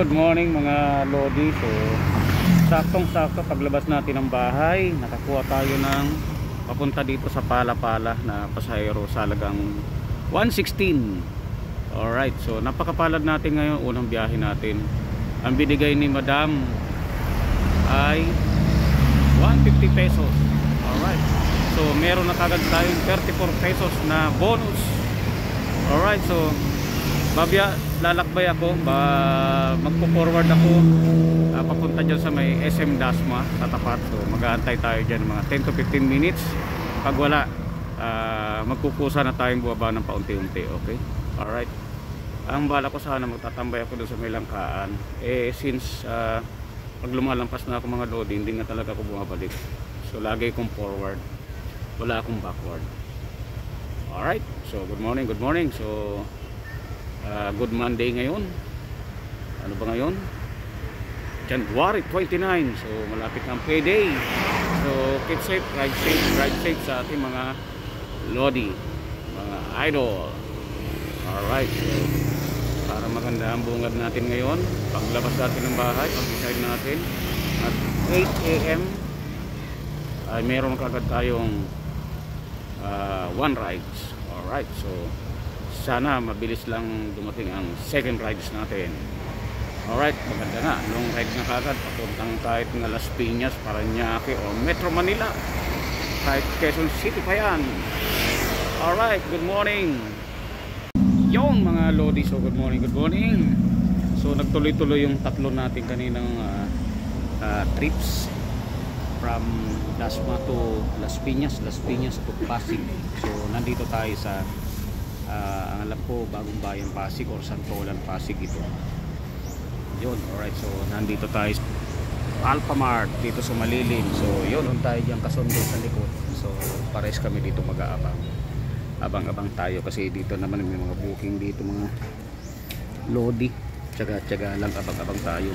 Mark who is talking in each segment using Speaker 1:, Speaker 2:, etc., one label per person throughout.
Speaker 1: good morning mga Lodi. So, saktong-sakto paglabas natin ng bahay, nakakuha tayo ng papunta dito sa Pala-Pala na pasahero sa halagang 116. Alright, so napakapalad natin ngayon, unang biyahe natin. Ang binigay ni Madam ay 150 pesos. Alright, so meron na kagad tayong 34 pesos na bonus. Alright, so lalakbay ako, magpo-forward ako papunta dyan sa may SM Dasma sa tapat. So mag-aantay tayo dyan mga 10 to 15 minutes. Pag wala, magkukusa na tayong bumaba ng paunti-unti. Okay? Alright. Ang bala ko sana magtatambay ako doon sa may Langkaan. Since pag lumalampas na ako mga Lodi, hindi na talaga ako bumabalik. So lagi kong forward, wala akong backward. Alright, so good morning, good morning. So good Monday ngayon. Ano ba ngayon? January 29. So malapit ng payday. So keep safe, ride safe sa ating mga Lodi, mga idol. Alright, so para maganda ang bungad natin ngayon, paglabas natin ng bahay, pag-decide natin at 8 AM ay meron kagad tayong 1 rides. Alright, so sana mabilis lang dumating ang second rides natin. Alright, maganda nga, long rides na kagad papuntang kahit nga Las Piñas, Parañaque o Metro Manila, kahit Quezon City pa yan. Alright, good morning yung mga Lodi. So good morning, good morning. So nagtuloy-tuloy yung tatlo natin kaninang trips from Dasma to Las Piñas, Las Piñas to Pasig. So nandito tayo sa ang alam ko Bagong Bayan Pasig or Santolan Pasig ito. Yun, alright. So nandito tayo sa Alphamart dito sa Malilim. So yun, tayo dyan kasundo sa likod. So pares kami dito mag-aabang. Abang-abang tayo kasi dito naman may mga booking dito mga Lodi. Tsaga-tsaga lang, abang-abang tayo.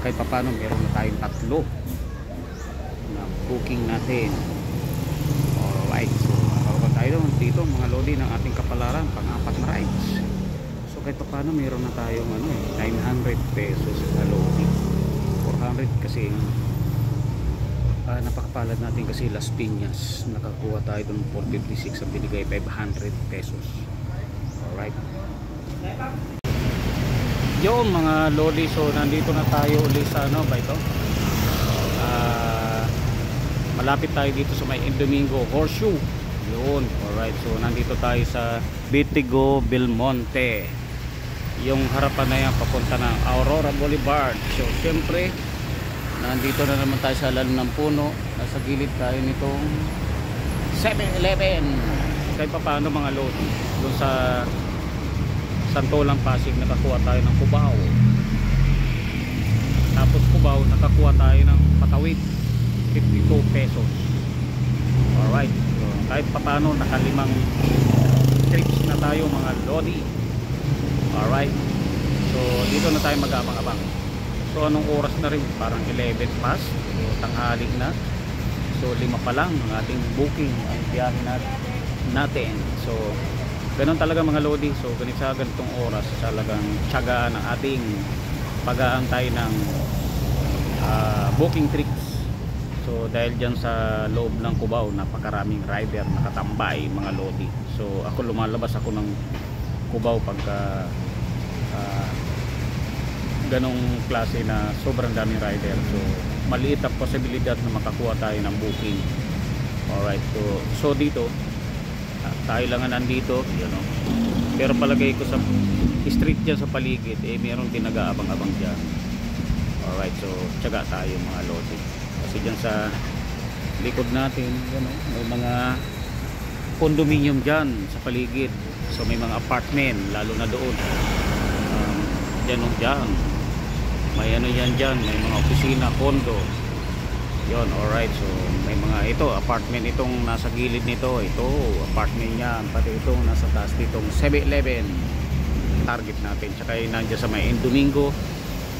Speaker 1: Kahit papano meron na tayong tatlo na booking natin. Alright, so makakabang tayo dito mga Lodi ng ating kapalaran, pang-apat na rides. So kahit papano meron na tayong 900 pesos na Lodi. 400 kasi napakapalad natin kasi Las Piñas, nakakuha tayo doon 456, ang binigay 500 pesos. Alright, yun mga Lodi. So nandito na tayo ulit sa ano ba ito, malapit tayo dito sa may Domingo Horseshoe. Yun, alright. So nandito tayo sa Bitigo Belmonte, yung harapan na yan papunta ng Aurora Boulevard. So syempre nandito na naman tayo sa lalo ng puno, nasa gilid tayo nitong 7-Eleven. Kahit pa paano mga Lodi, doon sa Santolan Pasig nakakuha tayo ng Cubao, tapos Cubao nakakuha tayo ng Patawid 52 pesos. Alright, so kahit pa paano nakalimang trips na tayo mga Lodi. Alright, so dito na tayo mag-abang-abang. So anong oras na rin? Parang 11 past, so tanghali na. So 5 pa lang ang ating booking, ang biyahe natin. So ganun talaga mga Lodi. So ganitong oras talagang tiyagaan ang ating pag-aantay ng booking trips. So dahil dyan sa loob ng Cubao, napakaraming rider nakatambay mga Lodi. So ako lumalabas ako ng Cubao pagka ganong klase na sobrang daming rider. So maliit ang posibilidad na makakuha tayo ng booking. Alright, so dito tayo lang nandito, you know. Pero palagay ko sa street dyan sa paligid meron din nag-aabang-abang dyan. Alright, so tiyaga tayo mga Lodi. Kasi dyan sa likod natin, you know, may mga condominium dyan sa paligid. So may mga apartment, lalo na doon dyan may ano yan dyan, may mga opisina, condo yon. Alright, so may mga ito apartment, itong nasa gilid nito, ito apartment yan, pati itong nasa taas ditong 7-Eleven target natin. Tsaka yung nandiyan sa may Domingo,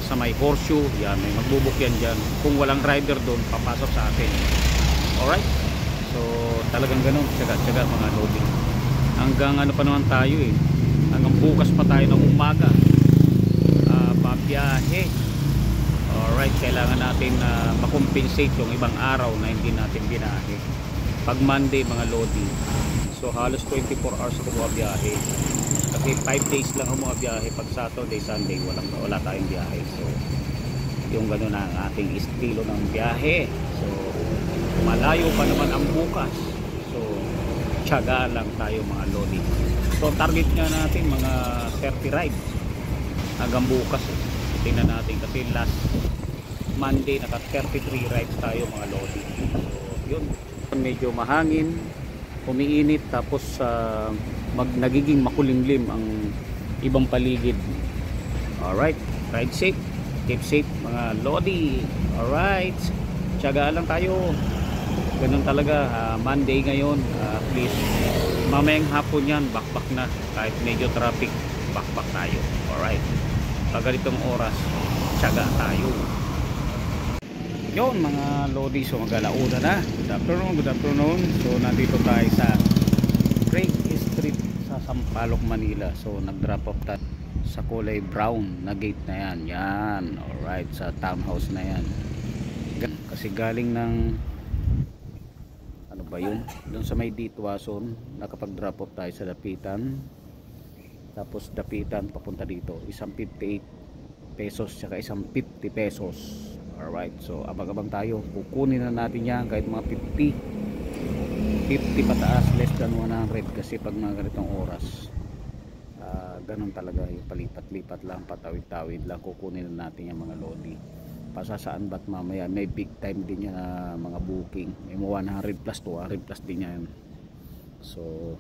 Speaker 1: sa may Horseshoe, yan may magbubuk yan dyan. Kung walang rider doon, papasok sa atin. Alright, so talagang ganun, tsaga mga Lodi. Hanggang ano pa naman tayo hanggang bukas pa tayo ng umaga. pabiyahe. Alright, kailangan natin makompensate yung ibang araw na hindi natin binahe. Pag Monday mga lodi, so halos 24 hours ako bumabiyahe kasi 5 days lang ako bumabiyahe. Pag Saturday, Sunday wala tayong biyahe. So yung gano'n na ang ating estilo ng biyahe. So malayo pa naman ang bukas, so tiyaga lang tayo mga lodi. So target nga natin mga 30 rides hanggang bukas. Tingnan natin kasi last Monday naka 33 rides tayo mga lodi. So yun, medyo mahangin, umiinit, tapos nagiging makulimlim ang ibang paligid. Alright, ride safe, keep safe mga lodi. Alright, tiyaga lang tayo. Ganun talaga, Monday ngayon, please mamayang hapon yan, bakbak na. Kahit medyo traffic, bakbak tayo. Alright, pag ganitong oras, tiyaga tayo. Yun mga lodi, so mag-alauna na. Good afternoon. So nandito tayo sa Craig Street sa Sampaloc, Manila. So nag-drop off tayo sa kulay brown na gate na yan. Yan, alright, sa townhouse na yan. Kasi galing ng ano ba yun, doon sa may Ditwason, nakapag-drop off tayo sa Dapitan, tapos Dapitan papunta dito, isang 58 pesos tsaka isang 50 pesos. Alright, so abang-abang tayo, kukunin na natin yan kahit mga 50 pataas, less than 100 kasi pag mga ganitong oras ganun talaga, yung palipat-lipat lang, patawid-tawid lang, kukunin na natin yung mga lodi. Pasasaan ba't mamaya may big time din yan na mga booking, may 100 plus 200 plus din yan. So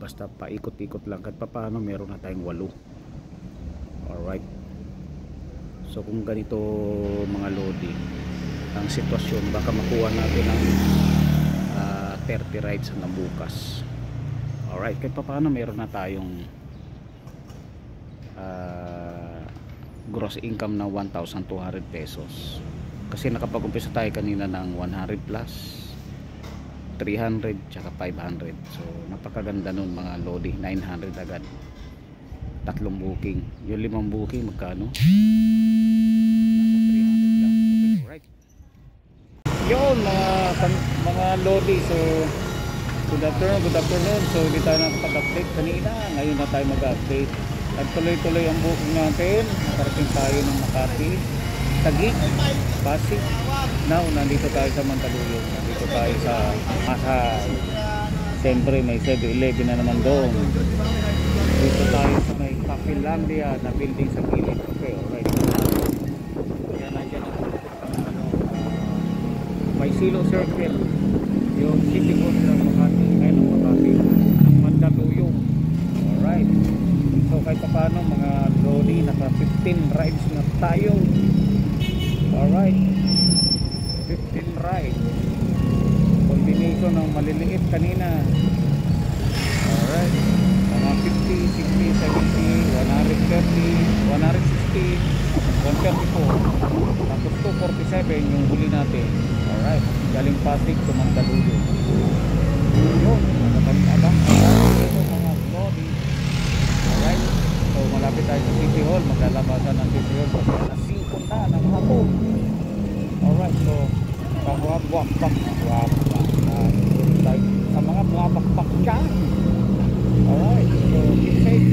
Speaker 1: basta paikot-ikot lang kahit paano meron na tayong 8. Alright, so kung ganito mga lodi ang sitwasyon, baka makuha natin ng 30 rides hanggang bukas. Alright, kahit paano meron na tayong gross income na 1,200 pesos kasi nakapag-umpisa tayo kanina ng 100 plus 300 tsaka 500. So napakaganda nun mga lodi, 900 agad, 3 booking. Yung 5 booking magkano? Nasa 300 lang. Okay, alright. Yun mga lodi, so good afternoon. So hindi tayo nakapag-update kanina, ngayon na tayo mag-update. At tuloy-tuloy ang booking natin. Nakarating tayo ng Makati, Taguig, Pasig. Now nandito tayo sa Mandaluyong, nandito tayo sa Pasay. Siyempre may 7-Eleven na naman doon. Dito tayo sa may Cafelandia na building sa gilid. Okay, alright. Yan, nandiyan ang may Silo Circle, yung city hall ng Makati, ng Mandaluyong. Alright, so kahit pa paano mga lodi, naka 15 rides na tayo. Alright, 15 rides, combination ng maliliit kanina. Alright, mga 50, 60, 70, 130, 160, 134, tapos 247 yung huli natin. Alright, galing Pasig to Mandaluyong. Yun, abang ito mga lodi. Alright, so malapit tayo sa City Hall, maglalabasan ng City Hall kasi alas 5 na ng hapon. Alright, so sa mga buwakbak sa mga buwakbak dyan. Alright, so keep safe,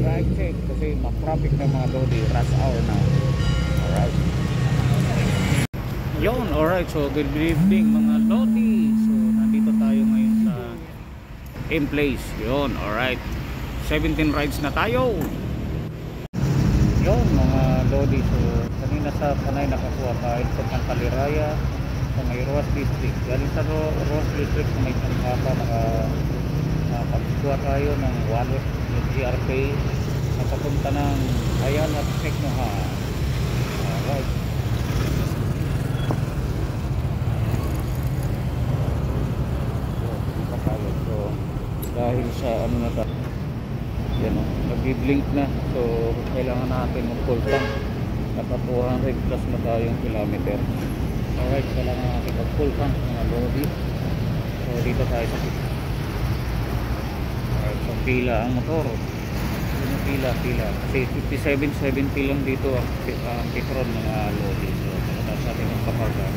Speaker 1: ride safe kasi ma-traffic na mga lodi, rush hour na. Alright, yun, alright, so good evening mga lodi. So nandito tayo ngayon sa in-place. Yun, alright, 17 rides na tayo. Yun mga lodi, so kanina sa Panay nakakuha tayo sa Kaliraya sa may Roas District. Galing sa Roas District sa may Sangkapa nakapagkuha tayo ng wallet yung GRP na papunta ng Ayala Teknoha. Alright, so dahil sa ano na tayo, yan o, nag-blink na, so kailangan natin mag-full tank. Naka 400 plus na tayong kilometer. Alright, kailangan natin mag-full tank mga lodi. So dito tayo sa alright, so pila ang motor. Yun pila kasi 57.70 lang dito ang Petron mga lodi. So pagkatapos natin magpapaga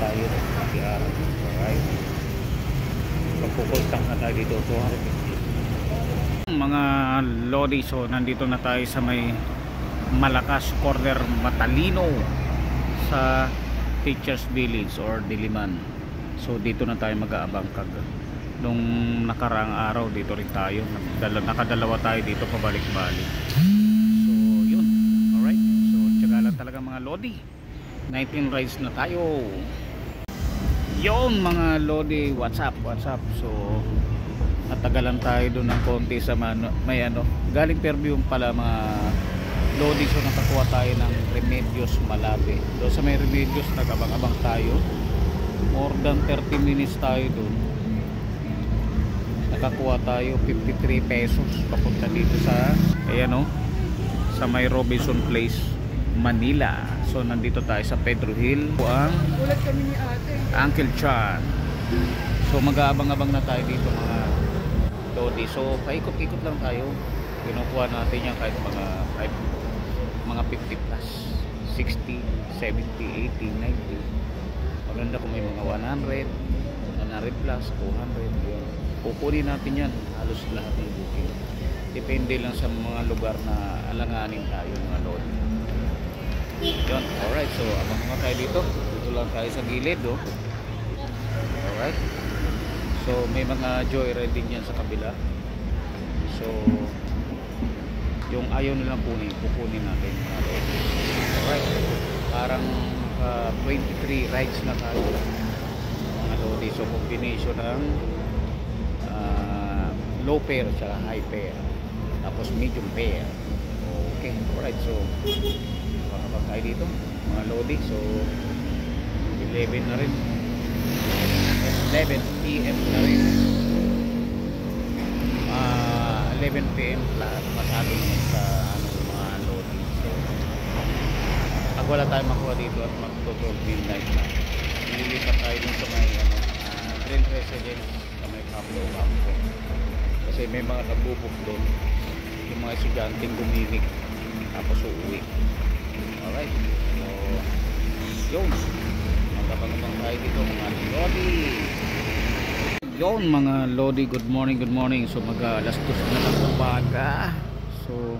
Speaker 1: tayo PR. Alright, magpupunta na tayo dito 250 mga lodi. So nandito na tayo sa may Malakas Corner Matalino sa Teachers Village or Diliman. So dito na tayo mag-aabang kag nung nakaraang araw dito rin tayo nakadalawa tayo dito pabalik-balik. So yun, alright, so tiyaga lang talaga mga lodi. 19 rides na tayo. Yun mga lodi, what's up. So natagalan tayo doon ng konti sa may galing Fairview pala mga lodi. So nakakuha tayo ng Remedios Malate. So sa may Remedios nagabang-abang tayo, more than 30 minutes tayo doon. Nakakuha tayo 53 pesos papunta dito sa sa may Robinson Place, Manila. So nandito tayo sa Pedro Hill. Ang ulat kami ni ate Uncle Chan. So mag-aabang-abang na tayo dito mga lodi. So paikot-ikot lang tayo. Kinukuha natin yan kahit mga 50 plus, 60, 70, 80, 90. Maganda kung may mga 100 plus, 200 yun. Kukunin natin yan halos lahat ng booking. Depende lang sa mga lugar na alanganin tayo mga lodi. Yun, alright, so abang tayo dito lang tayo sa gilid alright, so may mga joyriding yan sa kabila. So yung ayaw nilang kukunin natin mga lodi. Alright, parang 23 rides na tayo mga lodi. So combination ng low fare at high fare, tapos medium fare. Okay, alright, so pakapag tayo dito mga lodi. So 11 na rin, 11 PM na rin, 11 PM flat masyado naman sa mga lodi. So pag wala tayong makuha dito at mag-12 midnight na, lilipat tayo dun sa may Green Residence sa may Pablo Campo. Kasi may mga nabubuk doon, yung mga estudyanteng guminig tapos uuwi. Alright, so yun, magkapag-abang tayo dito mga lodi. Yun mga lodi, good morning. So mag-alas 2 na lang umaga. So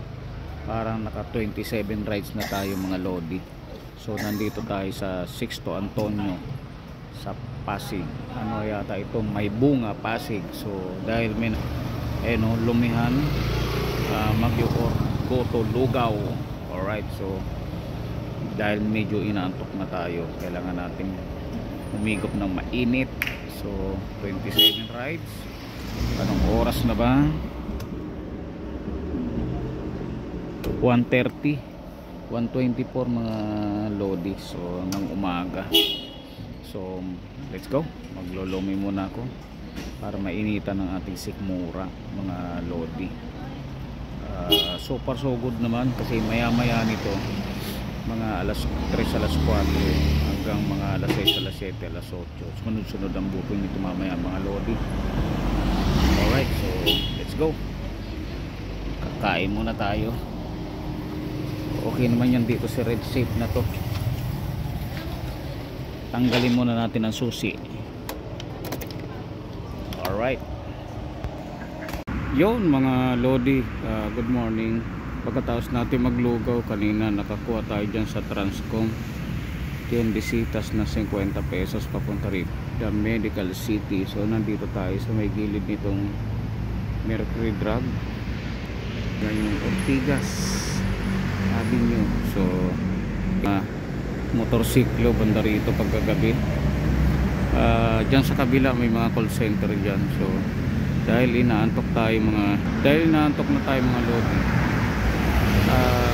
Speaker 1: parang naka 27 rides na tayo mga lodi. So nandito tayo sa Sixto Antonio sa Pasig. Yata ito, May Bunga, Pasig. So dahil may Lumihan, Magyokor, Goto, Lugaw. Alright, so dahil medyo inaantok na tayo, kailangan natin umigop ng mainit. So 27 rides. Anong oras na ba? 1:30, 1:24 mga lodi. So ng umaga. So let's go, maglolomi muna ako para mainitan ng ating sikmura mga lodi. So far so good naman, kasi maya maya nito mga alas 3, alas 4 hanggang mga alas 6, alas 7, alas 8 sunod-sunod ang booking nito mamaya mga lodi. Alright, so let's go, kakain muna tayo. Okay naman yan dito si Red Safe na to. Tanggalin muna natin ang susi. Alright, yun mga lodi, good morning. Pagkatapos natin maglugaw kanina, nakakuha tayo dyan sa Transcom 10 visitas na 50 pesos papunta rin the Medical City. So nandito tayo sa may gilid nitong Mercury Drug, yung Ortigas Avenue. So motorsiklo banda rito pagkagabi. Dyan sa kabila may mga call center dyan. So dahil inaantok na tayo mga lodi,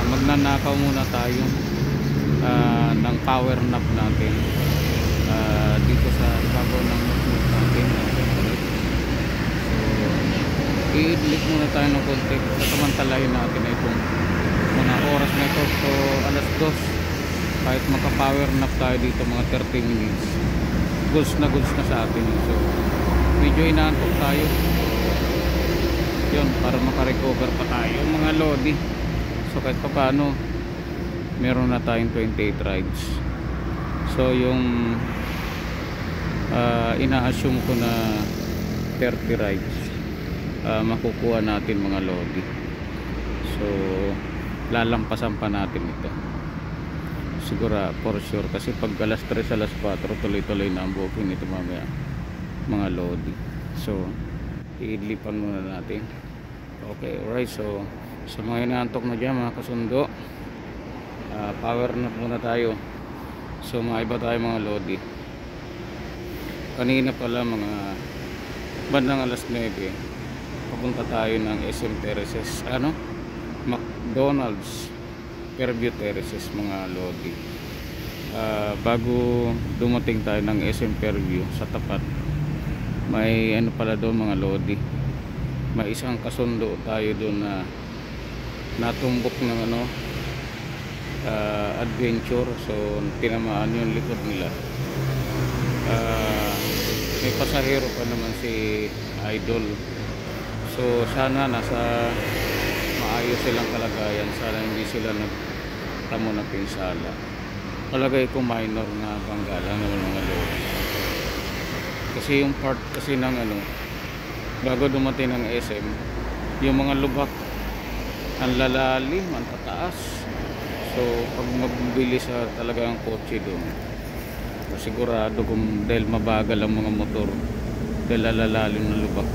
Speaker 1: magnanakaw muna tayo ng power nap natin dito sa ibabaw ng notebook natin. So i-delete muna tayo ng konti, sasamantalahin natin na itong mga oras na ito. So alas 2, kahit maka power nap tayo dito mga 30 minutes, goods na sa atin. So medyo inaantok tayo. yun, para makarecover pa tayo mga lodi. So kahit pa paano meron na tayong 28 rides. So yung ina-assume ko na 30 rides makukuha natin mga lodi. So lalampasan pa natin ito siguro for sure, kasi pag alas 3 alas 4 tuloy-tuloy na ang booking nito mamaya mga lodi. So iidlipan muna natin. Okay, alright. So sa mga inaantok na dyan mga kasundo, power nap muna tayo. So maiba tayo mga lodi. Kanina pala mga bandang alas 9 papunta tayo ng SM Terraces, McDonald's Fairview Terraces mga lodi. Bago dumating tayo ng SM Fairview, sa tapat may pala doon mga lodi, may isang kasundo tayo doon na natumbok ng adventure. So tinamaan yung likod nila. May pasahero pa naman si Idol. So sana nasa maayos silang kalagayan, sana hindi sila nagtamo ng pinsala. Palagay ko minor na banggalan naman mga lodi. Kasi yung part kasi ng bago dumating ng SM, yung mga lubak ang lalalim, ang tataas. So pag magbilis talaga ang kotse doon, sigurado kung dahil mabagal ang mga motor dahil lalalim ng lubak,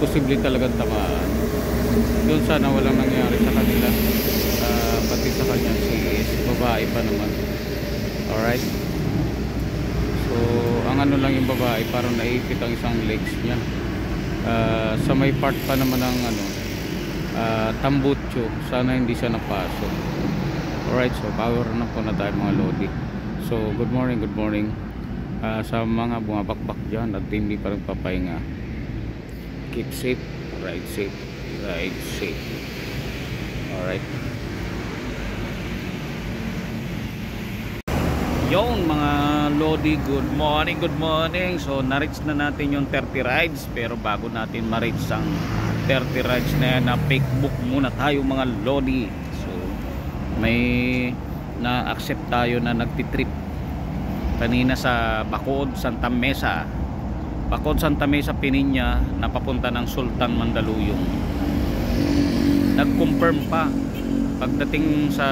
Speaker 1: posible talagang tamaan. Doon sana walang nangyari sa kanila, pati sa kanya si babae pa naman. Alright, so ang lang yung babae parang naipit ang isang legs niya. Sa may part pa naman ng tambutso, sana hindi siya napasok. Alright, so power na po na tayo mga lodi. So good morning sa mga bumabakbak dyan at hindi pa rin papahinga. Keep safe, ride safe, ride safe. Alright, yung mga lodi, good morning. So na-reach na natin yung 30 rides, pero bago natin ma-reach ang 30 rides na yan, na fake book muna tayo mga lodi. So may na-accept tayo na nagtitrip kanina sa Bacod, Santa Mesa, Pininya, na papunta ng Sultan Mandaluyong. Nag-confirm pa pagdating sa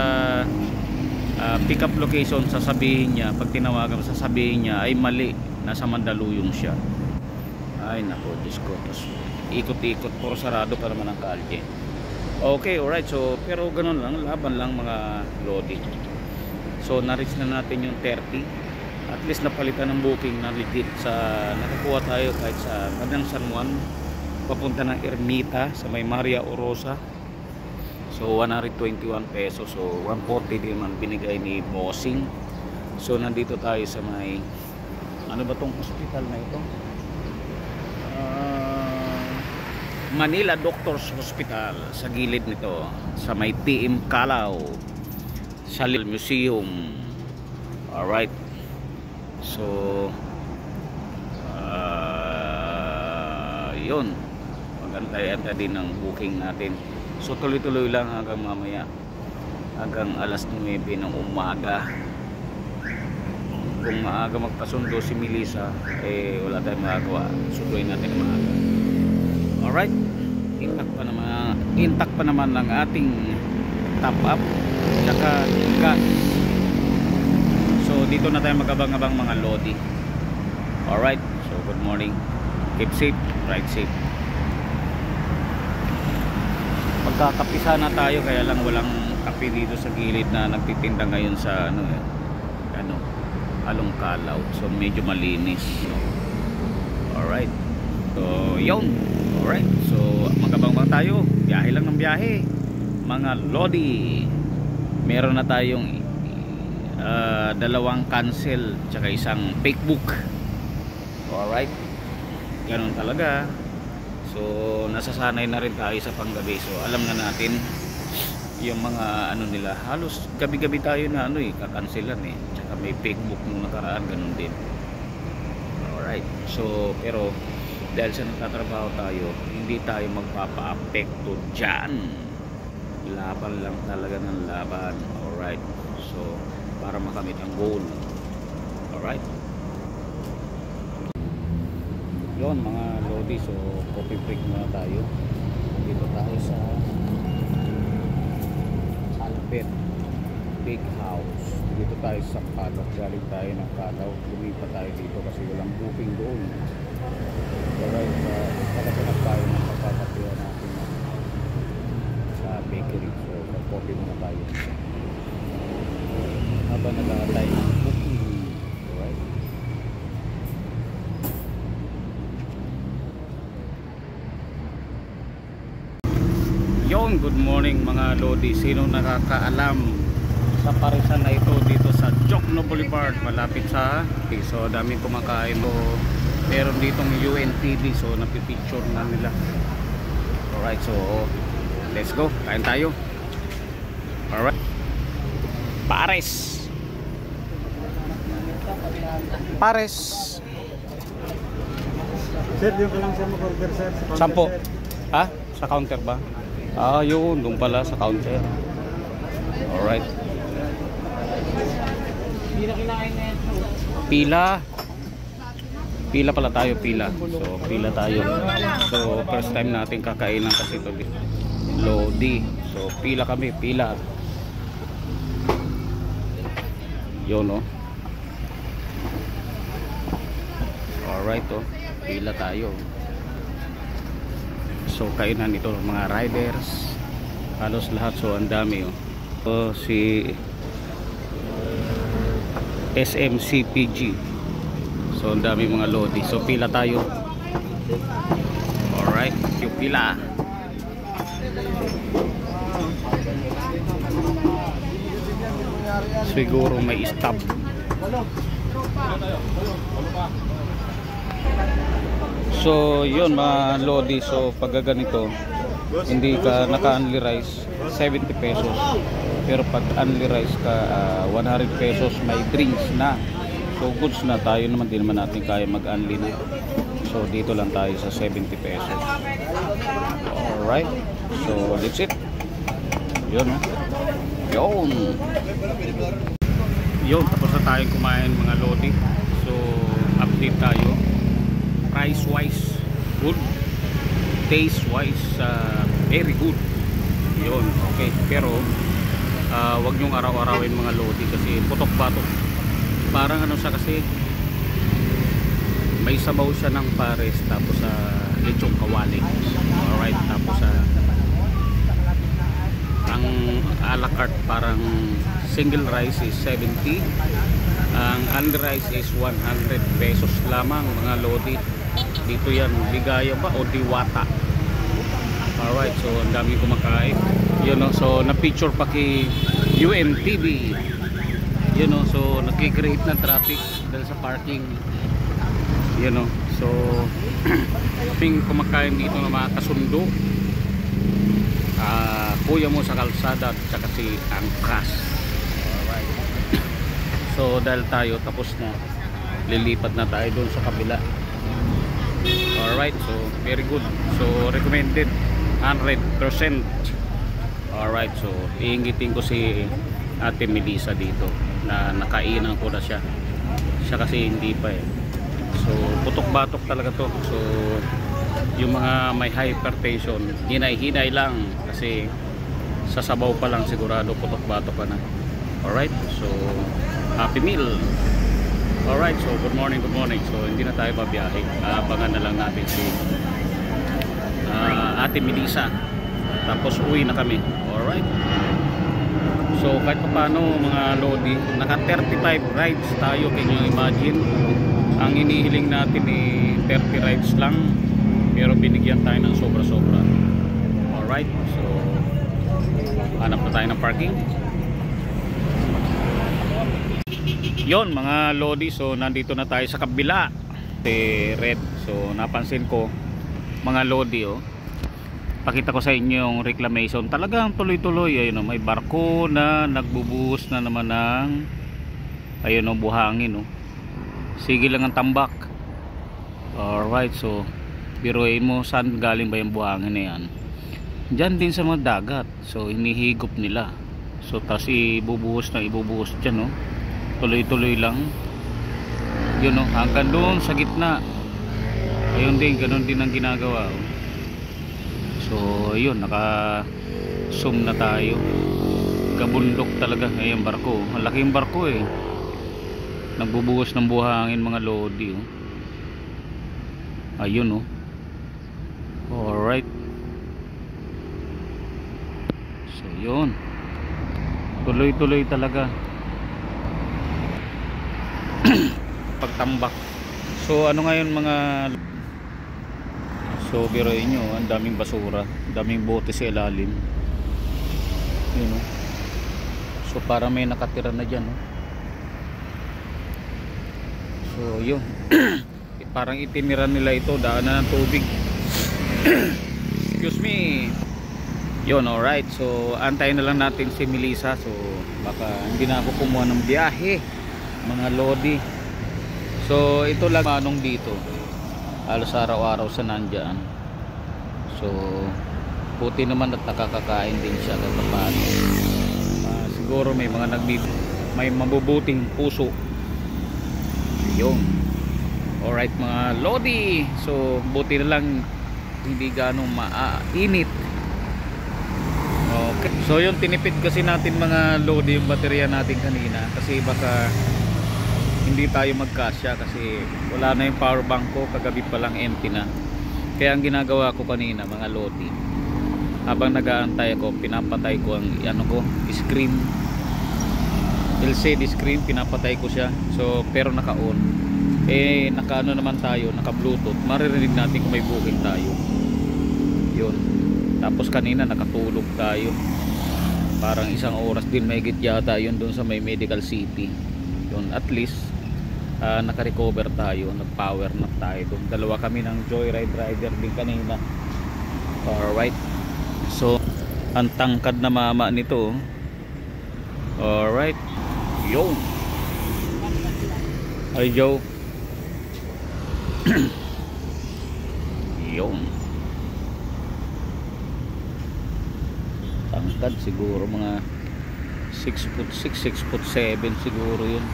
Speaker 1: pick up location, sasabihin niya, pag tinawagan sasabihin niya ay mali, nasa Mandaluyong siya. Ay nako, Diyos ko, tapos ikot-ikot, puro sarado pa naman ang kalye. Okay, alright. So pero ganun lang, laban lang mga lodi. So na-reach na natin yung 30. At least napalitan ng booking na legit. Nakakuha tayo kahit sa Bandang San Juan papunta ng Ermita sa may Maria Orosa. So 121 pesos. So 140 din man binigay ni Bossing. So nandito tayo sa may ano ba tong hospital na ito? Manila Doctors Hospital, sa gilid nito sa may TM Calao, Shalil Museum. Alright, so yun, magantay-antay din ng booking natin. So tuloy-tuloy lang hanggang mamaya, hanggang alas 9 ng umaga. Kung maaga magpasundo si Melissa, wala tayong magagawa, sunduin natin ng maaga. Alright, intact pa naman ng ating top up tsaka gas. So dito na tayo magabang-abang mga lodi. Alright, so good morning, keep safe, ride safe. Magkakapisa na tayo, kaya lang walang kape dito sa gilid na nagtitinda ngayon sa Along Calao. So medyo malinis. Alright, so yun. Alright, so magabang tayo, biyahe lang ng biyahe mga lodi. Meron na tayong dalawang cancel tsaka isang fake book. Alright, ganun talaga. So nasasanay na rin tayo sa panggabi. So alam na natin yung mga nila, halos gabi-gabi tayo na kakanselan tsaka may fake book nung nakaraan, ganun din. Alright, so pero dahil sa nagtatrabaho tayo, hindi hindi tayo magpapa-apekto dyan. Laban lang talaga ng laban. Alright, so para makamit ang goal. Alright, yun mga lodi, so coffee break muna tayo. Dito tayo sa Albert Big House. Dito tayo sa Kalaw. Galing tayo ng Kalaw, lumipat tayo dito kasi walang booking doon. Alright, pagkakanap tayo ng pagpapatiwa natin sa bakery. So mag-coffee muna tayo habang nag-aantay ng booking. Alright, yon, good morning mga lodi. Sino nakakaalam sa parisan na ito dito sa Jokno Boulevard, malapit sa so daming kumakain mo. Meron ditong UNTV, so napipicture na nila. Alright, so let's go, kain tayo. Alright, Pares
Speaker 2: Sir, yung lang sa mag-order sir sa counter,
Speaker 1: sampo.
Speaker 2: sir.
Speaker 1: Ha? Sa counter ba? Ah, yun, doon pala sa counter. Alright, pila pala tayo, pila. So pila tayo. So first time natin kakainan kasi ito lodi. So pila kami, pila. Yun, no? Alright, oh, pila tayo. So kainan ito mga riders, halos lahat. So ang dami, oh. So si SMCPG. So ang dami mga lodi. So pila tayo. Alright, yung pila. Siguro may stop. So yun mga lodi. So pag ganito, hindi ka naka-only rice 70 pesos, pero pag only rice ka 100 pesos, may drinks na. So goods na, tayo naman din naman natin kaya mag-only na. So dito lang tayo sa 70 pesos. Alright, so that's it. Yun, no? Yun, tapos na tayong kumain mga lodi. So update tayo. Price wise good, taste wise very good. Yun, okay. Pero wag nyong araw-arawin mga lodi kasi putok-batok. Parang ano siya kasi may sabaw siya ng pares, tapos sa lechong kawali. Alright, tapos ang a la carte parang single rice is 70, ang only rice is 100 pesos lamang mga lodi. Dito yan, Ligaya ba o Diwata. Alright, so ang dami kumakain. You know, so na-picture pa kay UNTV. You know, so nagki-create ng traffic dahil sa parking. You know, so ping kumakain dito na mga kasundo. Kuya mo sa kalsada at saka si Angkas. Alright. So dahil tayo tapos na, lilipat na tayo doon sa kabila. Alright, so very good. So recommended 100%. Alright, so iingitin ko si Ate Melissa dito na nakainan ko na siya. Siya kasi hindi pa eh. So putok-batok talaga to. So yung mga may hypertension, hinay-hinay lang kasi sa sabaw pa lang sigurado putok-batok ka na. Alright, so happy meal. Alright, so good morning, good morning. So hindi na tayo babiyahe, abangan na lang natin si Ate Melissa, tapos uwi na kami. Alright, so kahit pa paano mga lodi, naka 35 rides tayo. Can you imagine? Ang inihiling natin eh 30 rides lang, pero binigyan tayo ng sobra-sobra. Alright, so hanap na tayo ng parking. Yon mga lodi, so nandito na tayo sa kabila red. So napansin ko mga lodi, oh, pakita ko sa inyo yung reclamation, talagang tuloy-tuloy. Ayun, oh, may barko na nagbubuhos na naman ng ayun, oh, buhangin, oh. Sige lang ang tambak. Alright, so Biruin mo saan galing ba yung buhangin na yan. Diyan din sa mga dagat. So hinihigop nila. So tas ibubuhos dyan, no? Tuloy-tuloy lang. Yun, no? Hanggang doon sa gitna. Ayun din, ganun din ang ginagawa, oh. So ayun, naka zoom na tayo. Kabundok talaga. Ayan barko. Ang laking barko eh. Nagbubuhos ng buhangin mga lodi, oh. Ayun, oh. Alright. So yun, tuloy-tuloy talaga. Pagtambak. So ano ngayon mga, so biruin nyo, ang daming basura, daming bote sa ilalim. Yun, oh. So para may nakatira na dyan, oh. So yun. Parang itiniran nila ito, daanan ng tubig. Excuse me. Yun, alright. So antayin na lang natin si Melissa. So baka hindi na ako kumuha ng biyahe mga lodi. So ito lang manong dito, halos araw-araw sa nandyan. So puti naman at nakakakain din siya kahit paano. Siguro may mga may mabubuting puso. Yun. Alright mga lodi. So buti na lang hindi ganong mainit. Okay. So yun, tinipid kasi natin mga lodi yung baterya natin kanina. Kasi baka hindi tayo magkasya. Kasi wala na yung power bank ko. Kagabi pa lang empty na. Kaya ang ginagawa ko kanina mga lodi, habang nag-aantay ako, pinapatay ko ang screen, LCD screen. Pinapatay ko siya. So pero naka-on. Naka-ano naman tayo, naka-bluetooth, maririnig natin kung may booking tayo. Yun. Tapos kanina nakatulog tayo, parang 1 oras din mahigit yata yun dun sa may Medical City. Yun, at least naka-recover tayo, nag-power nap tayo dun. Dalawa kami ng joyride rider din kanina. Alright. So ang tangkad na mama nito. Alright. Yun. Ay Joe. Yun. Tangkad siguro mga 6'6", 6'7" siguro yun.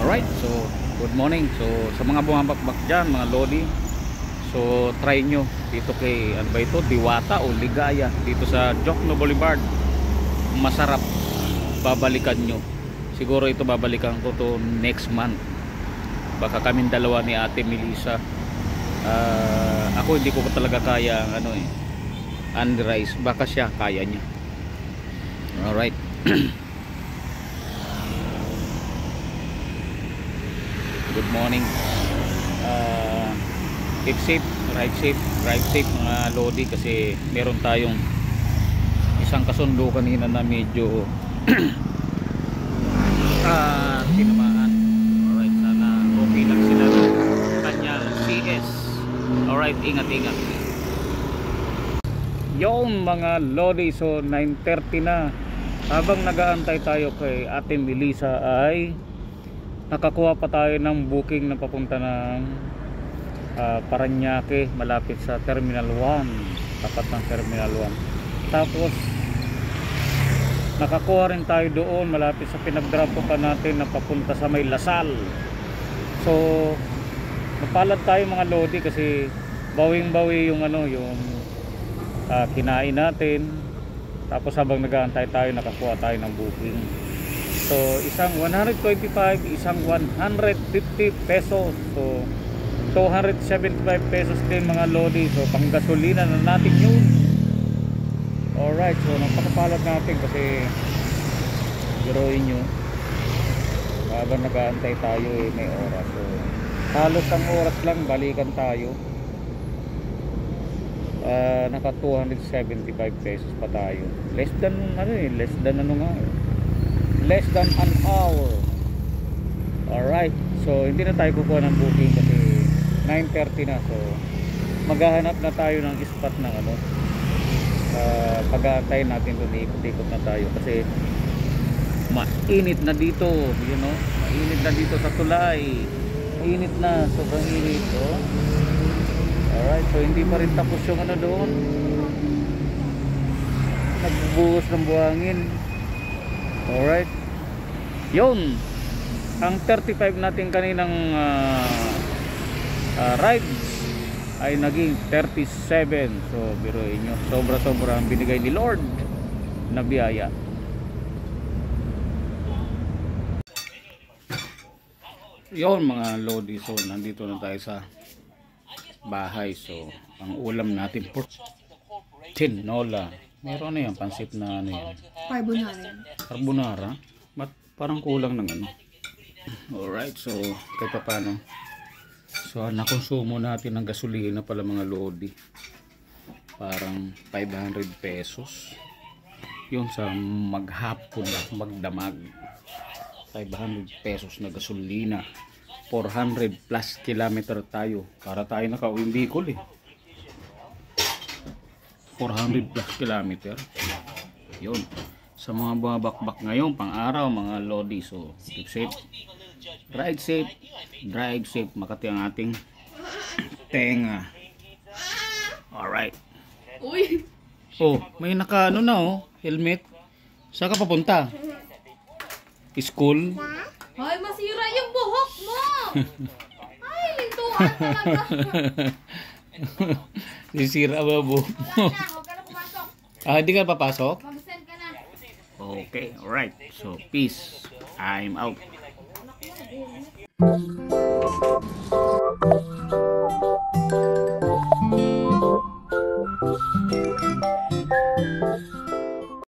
Speaker 1: Alright, so good morning. So sa mga bumabakbak dyan mga lodi, so try nyo dito kay ano ba ito, Diwata o Ligaya, dito sa Jokno Boulevard. Masarap. Babalikan nyo. Siguro ito babalikan ko to next month. Baka kaming dalawa ni Ate Melissa. Ako hindi ko pa talaga kaya unrice. Baka siya kaya niya. Alright. Good morning. Keep safe, drive safe mga lodi, kasi meron tayong isang kasundo kanina na medyo tinamaan. Alright, sana okay lang sila kanyang CS. Alright, ingat-ingat. Yung mga lodi, so 9:30 na. Habang nag-aantay tayo kay Ate Melissa ay nakakuha pa tayo ng booking na papunta ng Paranaque, malapit sa Terminal 1, tapat ng Terminal 1. Tapos nakakuha rin tayo doon malapit sa pinag-drop pa natin na papunta sa may Lasal. So napalad tayo mga lodi kasi bawing-bawi yung kinain natin. Tapos habang nag-aantay tayo, nakakuha tayo ng booking. So isang 125, isang 150 pesos. So 275 pesos din mga lodi. So pang gasolina na natin yun. Alright, so napakapalad natin kasi biruin nyo, habang nag-aantay tayo may oras. So halos ang oras lang balikan tayo. Naka 275 pesos pa tayo. Less than an hour. Alright, so hindi na tayo kukuha ng booking kasi 9:30 na. So maghahanap na tayo ng spot ng pag-aantay natin doon, ikot-ikot na tayo kasi mainit na dito, mainit na dito sa tulay. init na, sobrang init. Oh. Alright, so hindi pa rin tapos yung ano doon. Nagbubuhos ng buhangin. Alright. Yun. Ang 35 natin kaninang ride ay naging 37. So biruin nyo, sobra-sobra ang binigay ni Lord na biyaya. Yun mga lodi, so nandito na tayo sa bahay. So ang ulam natin pork tinola. Meron na yan, pansit na ano yan, carbonara. But parang kulang ng ano. Alright, so kahit pa paano, so nakonsumo natin ng gasolina pala mga lodi, parang 500 pesos yun sa maghapon na magdamag. 500 pesos na gasolina, 400 plus kilometer tayo para tayo nakauwing Bicol eh. 400 plus kilometer yun sa mga bumabakbak ngayon pang araw mga lodi. So keep safe, ride safe, drive safe. Makati ang ating tenga. Alright.
Speaker 3: Uy!
Speaker 1: Oh, may naka ano na oh, helmet. Saan ka papunta? School?
Speaker 3: Ay, masira yung buhok mo! Ay, lintuan talaga!
Speaker 1: Sisira ba buhok mo?
Speaker 3: Wala na, huwag ka na pumasok.
Speaker 1: Ah, hindi ka papasok?
Speaker 3: Mag-send ka na.
Speaker 1: Okay, alright. So, peace. I'm out.